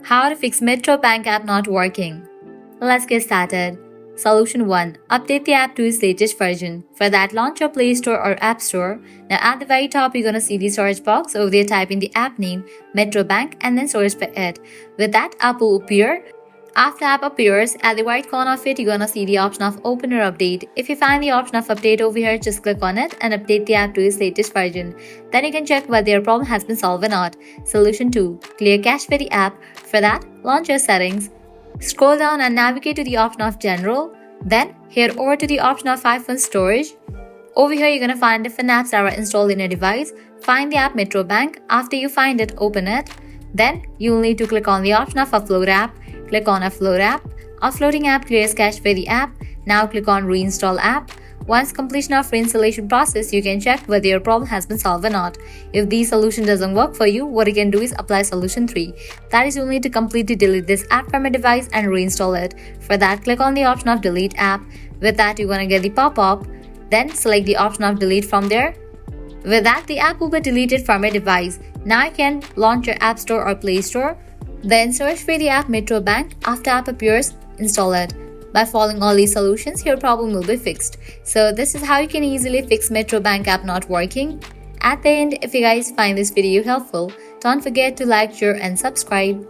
How to fix Metro Bank app not working. Let's get started. Solution 1. Update the app to its latest version. For that, launch your Play Store or App Store. Now at the very top, you're gonna see the search box. Over there, type in the app name, Metro Bank, and then search for it. With that, app will appear. After app appears, at the right corner of it, you're gonna see the option of open or update. If you find the option of update over here, just click on it and update the app to its latest version. Then you can check whether your problem has been solved or not. Solution 2. Clear cache for the app. For that, launch your settings. Scroll down and navigate to the option of General. Then head over to the option of iPhone Storage. Over here, you're gonna find different apps that are installed in your device. Find the app Metro Bank. After you find it, open it. Then you'll need to click on the option of Upload App. Click on Upload App. Uploading app clears cache for the app. Now click on Reinstall App. Once completion of reinstallation process, you can check whether your problem has been solved or not. If the solution doesn't work for you, what you can do is apply solution 3. That is, you'll need to completely delete this app from your device and reinstall it. For that, click on the option of Delete App. With that, you're gonna get the pop-up. Then select the option of Delete from there. With that, the app will be deleted from your device. Now you can launch your App Store or Play Store. Then search for the app Metro Bank. After app appears, install it. By following all these solutions, your problem will be fixed. So this is how you can easily fix Metro Bank app not working. At the end, if you guys find this video helpful, don't forget to like, share and subscribe.